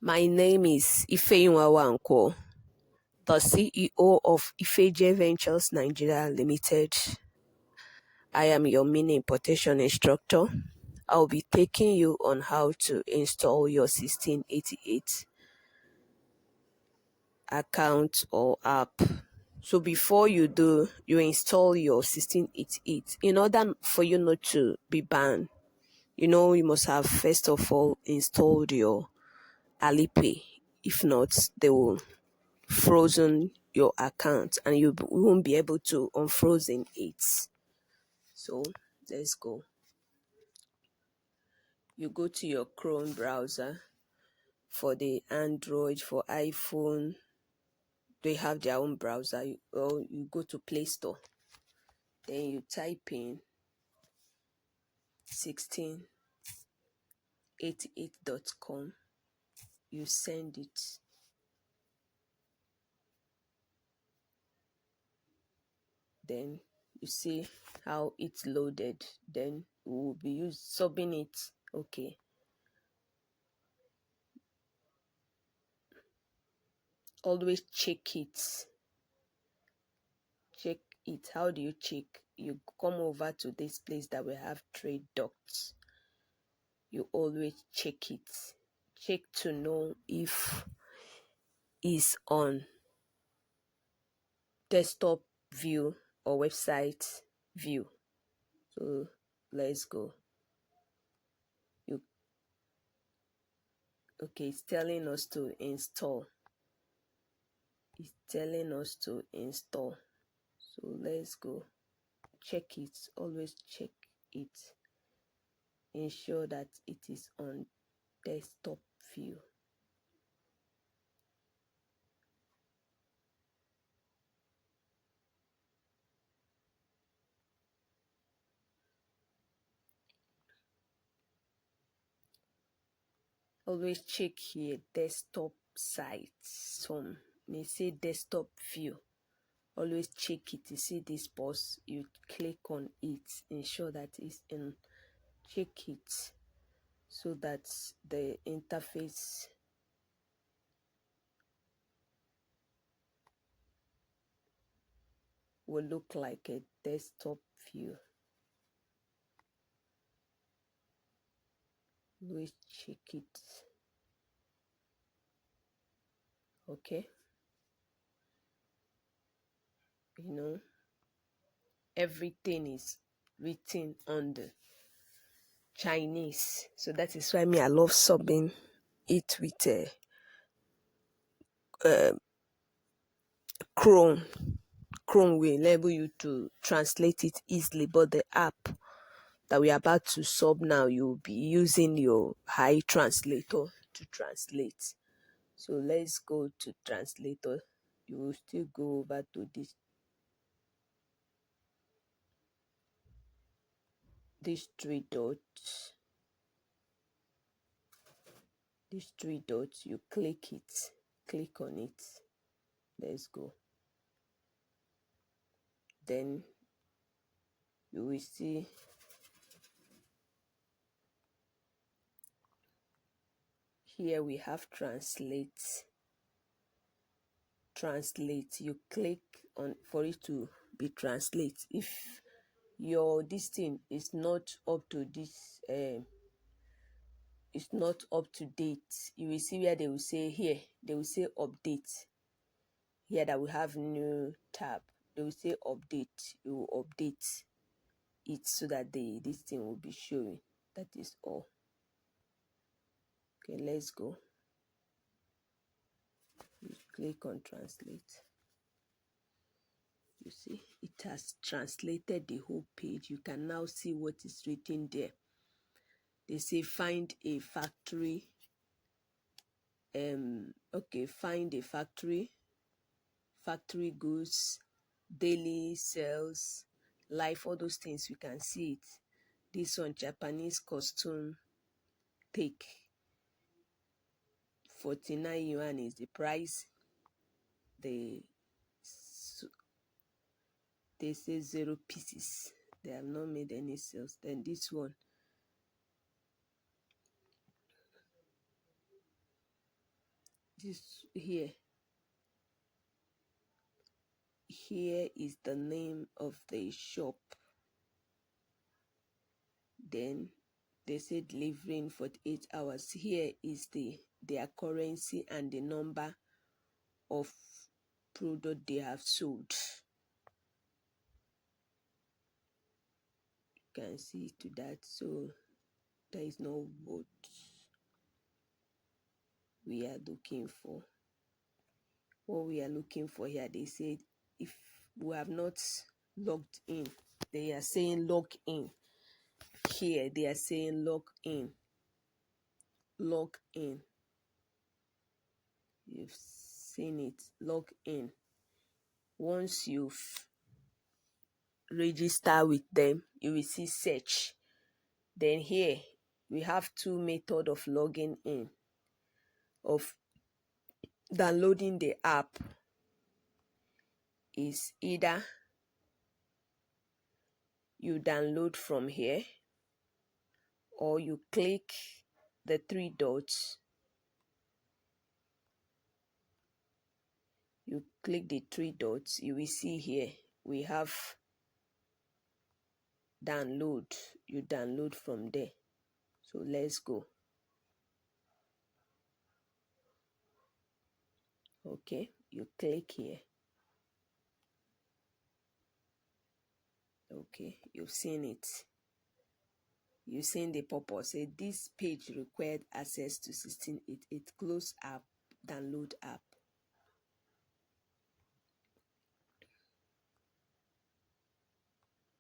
My name is Ifeyinwa Wanko, the CEO of Ifeje Ventures Nigeria Limited. I am your mini importation instructor. I'll be taking you on how to install your 1688 account or app. So before you install your 1688, in order for you not to be banned, you must have first of all installed your Alipay. If not, they will frozen your account and you won't be able to unfrozen it. So let's go. You go to your Chrome browser. For the Android, for iPhone, they have their own browser. Or you go to Play Store. Then you type in 1688.com. You send it. Then you see how it's loaded. Then we will be subbing it. Okay. Always check it. Check it. How do you check? You come over to this place that we have three dots. You always check it. Check to know if it's on desktop view or website view. So let's go. Okay, it's telling us to install. It's telling us to install. So let's go. Check it. Always check it. Ensure that it is on desktop view. Always check here desktop site. Some may say desktop view. Always check it. You see this box, you click on it, ensure that it's in. Check it so that the interface will look like a desktop view. Always check it. Okay. Everything is written on the Chinese. So that is why I love subbing it with Chrome. Chrome will enable you to translate it easily, but the app that we are about to sub now, you'll be using your high translator to translate. So let's go to translator. You will still go over to these three dots. These three dots, you click it. Click on it. Let's go. Then you will see here we have translate. You click on for it to be translate. If your this thing is not up to this it's not up to date, you will see where they will say update. Here that we have new tab, they will say update. You will update it so that this thing will be showing. That is all. Okay, let's go. You click on translate. You see it has translated the whole page. You can now see what is written there. They say find a factory. Find a factory goods, daily sales, life, all those things. You can see it. This one, Japanese costume take 49 yuan is the price. They say 0 pieces. They have not made any sales. Then this one, this here is the name of the shop. Then they say delivering 48 hours. Here is their currency and the number of product they have sold. You can see to that. So there is no what we are looking for. What we are looking for here, they said if we have not logged in, they are saying log in. Here they are saying log in. Log in. You've seen it. Log in. Once you've register with them, you will see search. Then here we have two methods of logging in, of downloading the app. Is either you download from here, or you click the three dots. You click the three dots, you will see here we have download. You download from there. So let's go. Okay, you click here. Okay, you've seen it. You've seen the purpose. Say this page required access to 1688 close app, download app.